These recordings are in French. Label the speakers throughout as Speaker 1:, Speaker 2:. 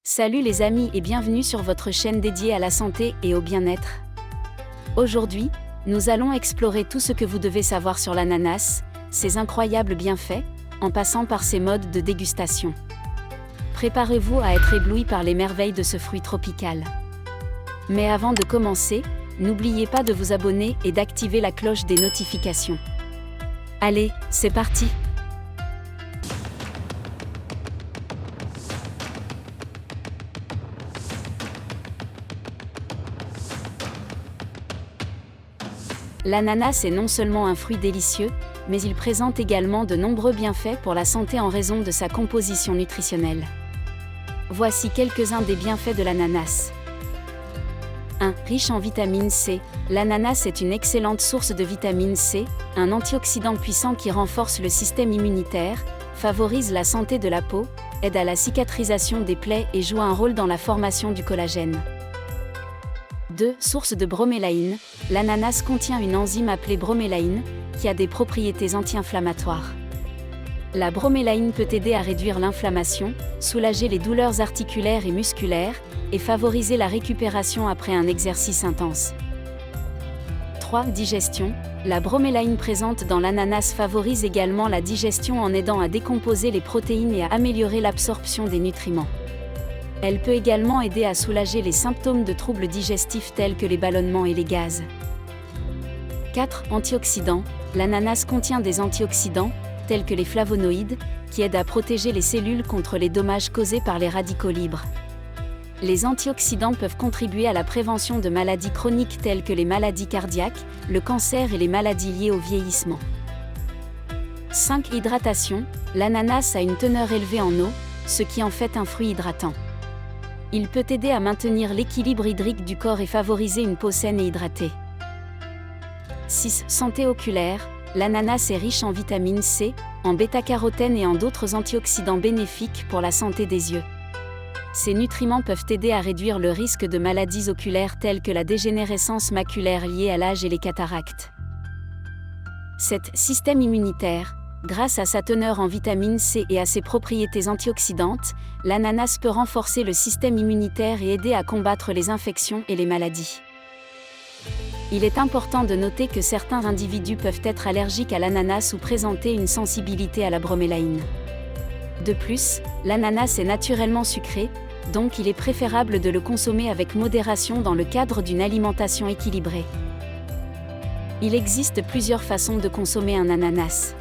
Speaker 1: Salut les amis et bienvenue sur votre chaîne dédiée à la santé et au bien-être. Aujourd'hui, nous allons explorer tout ce que vous devez savoir sur l'ananas, ses incroyables bienfaits, en passant par ses modes de dégustation. Préparez-vous à être ébloui par les merveilles de ce fruit tropical. Mais avant de commencer, n'oubliez pas de vous abonner et d'activer la cloche des notifications. Allez, c'est parti! L'ananas est non seulement un fruit délicieux, mais il présente également de nombreux bienfaits pour la santé en raison de sa composition nutritionnelle. Voici quelques-uns des bienfaits de l'ananas. 1. Riche en vitamine C. L'ananas est une excellente source de vitamine C, un antioxydant puissant qui renforce le système immunitaire, favorise la santé de la peau, aide à la cicatrisation des plaies et joue un rôle dans la formation du collagène. 2. Source de bromélaïne. L'ananas contient une enzyme appelée bromélaïne, qui a des propriétés anti-inflammatoires. La bromélaïne peut aider à réduire l'inflammation, soulager les douleurs articulaires et musculaires, et favoriser la récupération après un exercice intense. 3. Digestion. La bromélaïne présente dans l'ananas favorise également la digestion en aidant à décomposer les protéines et à améliorer l'absorption des nutriments. Elle peut également aider à soulager les symptômes de troubles digestifs tels que les ballonnements et les gaz. 4. Antioxydants. L'ananas contient des antioxydants, tels que les flavonoïdes, qui aident à protéger les cellules contre les dommages causés par les radicaux libres. Les antioxydants peuvent contribuer à la prévention de maladies chroniques telles que les maladies cardiaques, le cancer et les maladies liées au vieillissement. 5. Hydratation. L'ananas a une teneur élevée en eau, ce qui en fait un fruit hydratant. Il peut aider à maintenir l'équilibre hydrique du corps et favoriser une peau saine et hydratée. 6. Santé oculaire. L'ananas est riche en vitamine C, en bêta-carotène et en d'autres antioxydants bénéfiques pour la santé des yeux. Ces nutriments peuvent aider à réduire le risque de maladies oculaires telles que la dégénérescence maculaire liée à l'âge et les cataractes. 7. Système immunitaire. Grâce à sa teneur en vitamine C et à ses propriétés antioxydantes, l'ananas peut renforcer le système immunitaire et aider à combattre les infections et les maladies. Il est important de noter que certains individus peuvent être allergiques à l'ananas ou présenter une sensibilité à la bromélaïne. De plus, l'ananas est naturellement sucré, donc il est préférable de le consommer avec modération dans le cadre d'une alimentation équilibrée. Il existe plusieurs façons de consommer un ananas.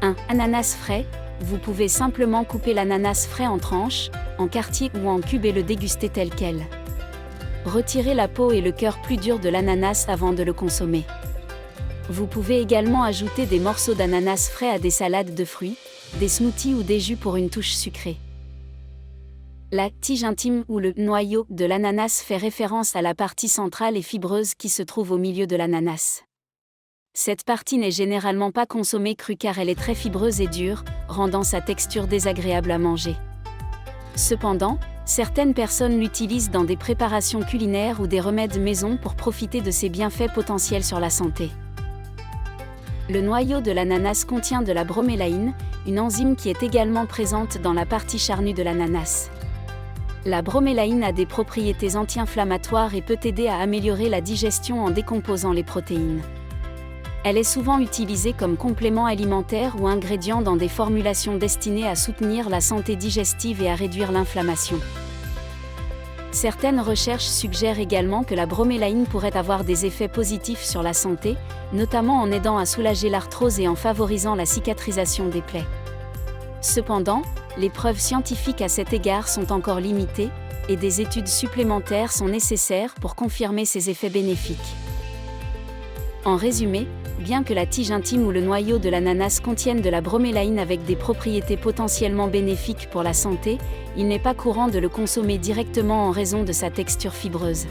Speaker 1: 1. Ananas frais. Vous pouvez simplement couper l'ananas frais en tranches, en quartiers ou en cubes et le déguster tel quel. Retirez la peau et le cœur plus dur de l'ananas avant de le consommer. Vous pouvez également ajouter des morceaux d'ananas frais à des salades de fruits, des smoothies ou des jus pour une touche sucrée. La tige intime ou le noyau de l'ananas fait référence à la partie centrale et fibreuse qui se trouve au milieu de l'ananas. Cette partie n'est généralement pas consommée crue car elle est très fibreuse et dure, rendant sa texture désagréable à manger. Cependant, certaines personnes l'utilisent dans des préparations culinaires ou des remèdes maison pour profiter de ses bienfaits potentiels sur la santé. Le noyau de l'ananas contient de la bromélaïne, une enzyme qui est également présente dans la partie charnue de l'ananas. La bromélaïne a des propriétés anti-inflammatoires et peut aider à améliorer la digestion en décomposant les protéines. Elle est souvent utilisée comme complément alimentaire ou ingrédient dans des formulations destinées à soutenir la santé digestive et à réduire l'inflammation. Certaines recherches suggèrent également que la bromélaïne pourrait avoir des effets positifs sur la santé, notamment en aidant à soulager l'arthrose et en favorisant la cicatrisation des plaies. Cependant, les preuves scientifiques à cet égard sont encore limitées, et des études supplémentaires sont nécessaires pour confirmer ces effets bénéfiques. En résumé, bien que la tige intime ou le noyau de l'ananas contiennent de la bromélaïne avec des propriétés potentiellement bénéfiques pour la santé, il n'est pas courant de le consommer directement en raison de sa texture fibreuse.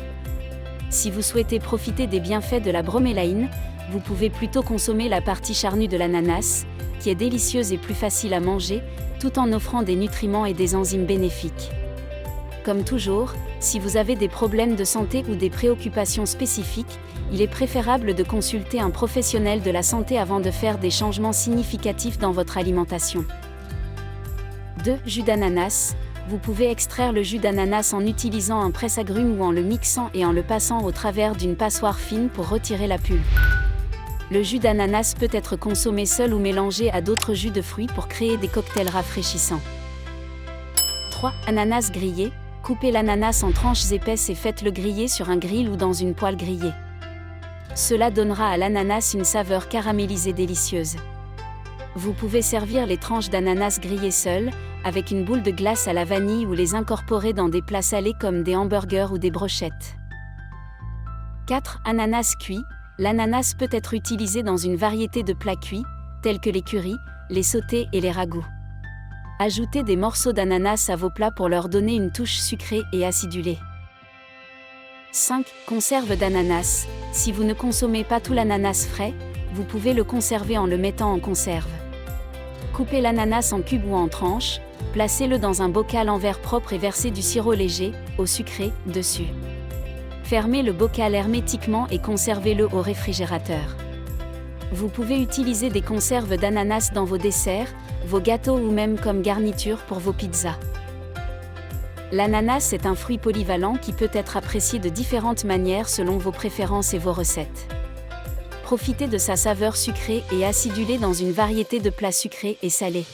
Speaker 1: Si vous souhaitez profiter des bienfaits de la bromélaïne, vous pouvez plutôt consommer la partie charnue de l'ananas, qui est délicieuse et plus facile à manger, tout en offrant des nutriments et des enzymes bénéfiques. Comme toujours, si vous avez des problèmes de santé ou des préoccupations spécifiques, il est préférable de consulter un professionnel de la santé avant de faire des changements significatifs dans votre alimentation. 2. Jus d'ananas. Vous pouvez extraire le jus d'ananas en utilisant un presse-agrumes ou en le mixant et en le passant au travers d'une passoire fine pour retirer la pulpe. Le jus d'ananas peut être consommé seul ou mélangé à d'autres jus de fruits pour créer des cocktails rafraîchissants. 3. Ananas grillé. Coupez l'ananas en tranches épaisses et faites-le griller sur un grill ou dans une poêle grillée. Cela donnera à l'ananas une saveur caramélisée délicieuse. Vous pouvez servir les tranches d'ananas grillées seules, avec une boule de glace à la vanille ou les incorporer dans des plats salés comme des hamburgers ou des brochettes. 4. Ananas cuit. L'ananas peut être utilisé dans une variété de plats cuits, tels que les currys, les sautés et les ragoûts. Ajoutez des morceaux d'ananas à vos plats pour leur donner une touche sucrée et acidulée. 5. Conserve d'ananas. Si vous ne consommez pas tout l'ananas frais, vous pouvez le conserver en le mettant en conserve. Coupez l'ananas en cubes ou en tranches, placez-le dans un bocal en verre propre et versez du sirop léger, eau sucrée, dessus. Fermez le bocal hermétiquement et conservez-le au réfrigérateur. Vous pouvez utiliser des conserves d'ananas dans vos desserts, vos gâteaux ou même comme garniture pour vos pizzas. L'ananas est un fruit polyvalent qui peut être apprécié de différentes manières selon vos préférences et vos recettes. Profitez de sa saveur sucrée et acidulée dans une variété de plats sucrés et salés.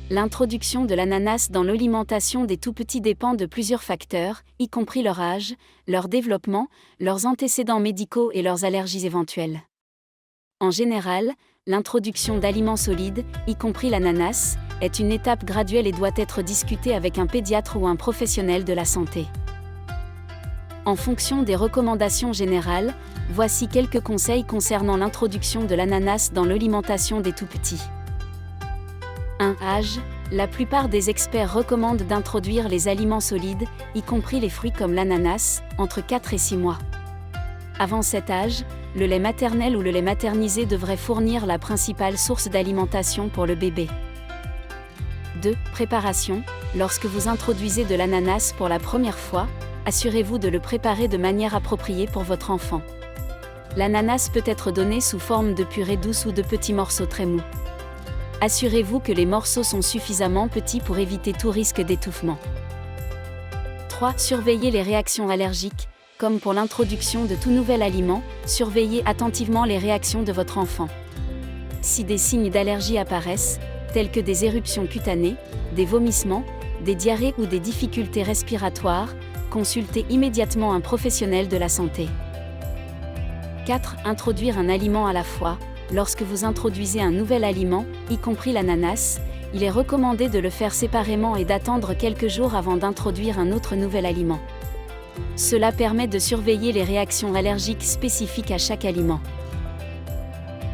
Speaker 1: L'introduction de l'ananas dans l'alimentation des tout-petits dépend de plusieurs facteurs, y compris leur âge, leur développement, leurs antécédents médicaux et leurs allergies éventuelles. En général, l'introduction d'aliments solides, y compris l'ananas, est une étape graduelle et doit être discutée avec un pédiatre ou un professionnel de la santé. En fonction des recommandations générales, voici quelques conseils concernant l'introduction de l'ananas dans l'alimentation des tout-petits. 1. Âge. La plupart des experts recommandent d'introduire les aliments solides, y compris les fruits comme l'ananas, entre 4 et 6 mois. Avant cet âge, le lait maternel ou le lait maternisé devrait fournir la principale source d'alimentation pour le bébé. 2. Préparation. Lorsque vous introduisez de l'ananas pour la première fois, assurez-vous de le préparer de manière appropriée pour votre enfant. L'ananas peut être donné sous forme de purée douce ou de petits morceaux très mous. Assurez-vous que les morceaux sont suffisamment petits pour éviter tout risque d'étouffement. 3. Surveillez les réactions allergiques. Comme pour l'introduction de tout nouvel aliment, surveillez attentivement les réactions de votre enfant. Si des signes d'allergie apparaissent, tels que des éruptions cutanées, des vomissements, des diarrhées ou des difficultés respiratoires, consultez immédiatement un professionnel de la santé. 4. Introduire un aliment à la fois. Lorsque vous introduisez un nouvel aliment, y compris l'ananas, il est recommandé de le faire séparément et d'attendre quelques jours avant d'introduire un autre nouvel aliment. Cela permet de surveiller les réactions allergiques spécifiques à chaque aliment.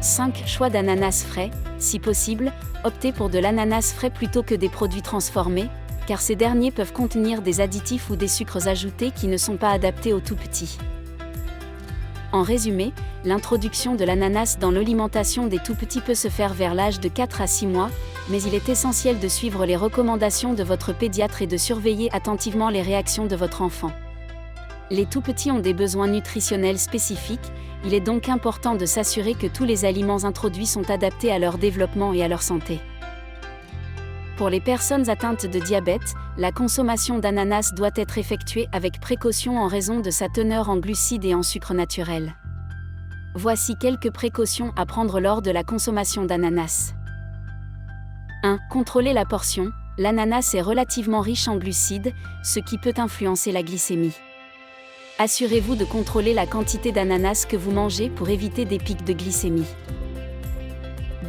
Speaker 1: 5. Choix d'ananas frais. Si possible, optez pour de l'ananas frais plutôt que des produits transformés, car ces derniers peuvent contenir des additifs ou des sucres ajoutés qui ne sont pas adaptés aux tout-petits. En résumé, l'introduction de l'ananas dans l'alimentation des tout-petits peut se faire vers l'âge de 4 à 6 mois, mais il est essentiel de suivre les recommandations de votre pédiatre et de surveiller attentivement les réactions de votre enfant. Les tout-petits ont des besoins nutritionnels spécifiques, il est donc important de s'assurer que tous les aliments introduits sont adaptés à leur développement et à leur santé. Pour les personnes atteintes de diabète, la consommation d'ananas doit être effectuée avec précaution en raison de sa teneur en glucides et en sucre naturel. Voici quelques précautions à prendre lors de la consommation d'ananas. 1. Contrôlez la portion. L'ananas est relativement riche en glucides, ce qui peut influencer la glycémie. Assurez-vous de contrôler la quantité d'ananas que vous mangez pour éviter des pics de glycémie.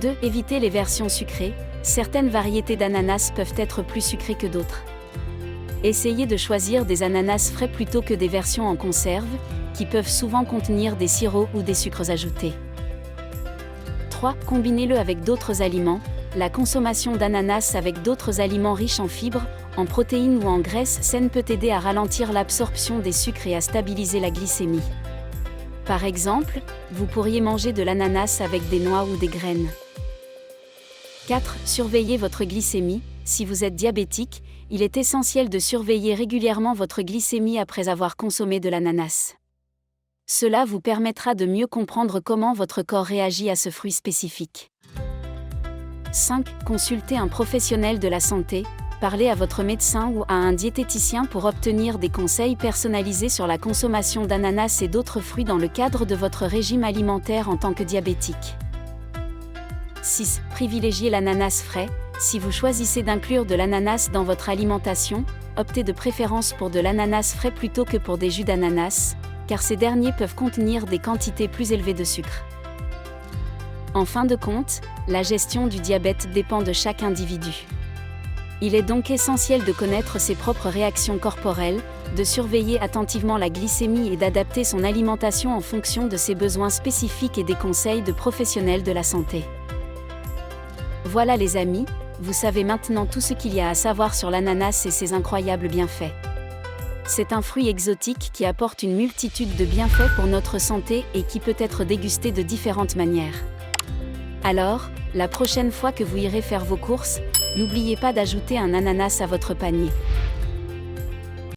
Speaker 1: 2. Évitez les versions sucrées. Certaines variétés d'ananas peuvent être plus sucrées que d'autres. Essayez de choisir des ananas frais plutôt que des versions en conserve, qui peuvent souvent contenir des sirops ou des sucres ajoutés. 3. Combinez-le avec d'autres aliments. La consommation d'ananas avec d'autres aliments riches en fibres, en protéines ou en graisses saines peut aider à ralentir l'absorption des sucres et à stabiliser la glycémie. Par exemple, vous pourriez manger de l'ananas avec des noix ou des graines. 4. Surveillez votre glycémie. Si vous êtes diabétique, il est essentiel de surveiller régulièrement votre glycémie après avoir consommé de l'ananas. Cela vous permettra de mieux comprendre comment votre corps réagit à ce fruit spécifique. 5. Consultez un professionnel de la santé. parler à votre médecin ou à un diététicien pour obtenir des conseils personnalisés sur la consommation d'ananas et d'autres fruits dans le cadre de votre régime alimentaire en tant que diabétique. 6. Privilégiez l'ananas frais. Si vous choisissez d'inclure de l'ananas dans votre alimentation, optez de préférence pour de l'ananas frais plutôt que pour des jus d'ananas, car ces derniers peuvent contenir des quantités plus élevées de sucre. En fin de compte, la gestion du diabète dépend de chaque individu. Il est donc essentiel de connaître ses propres réactions corporelles, de surveiller attentivement la glycémie et d'adapter son alimentation en fonction de ses besoins spécifiques et des conseils de professionnels de la santé. Voilà les amis, vous savez maintenant tout ce qu'il y a à savoir sur l'ananas et ses incroyables bienfaits. C'est un fruit exotique qui apporte une multitude de bienfaits pour notre santé et qui peut être dégusté de différentes manières. Alors, la prochaine fois que vous irez faire vos courses, n'oubliez pas d'ajouter un ananas à votre panier.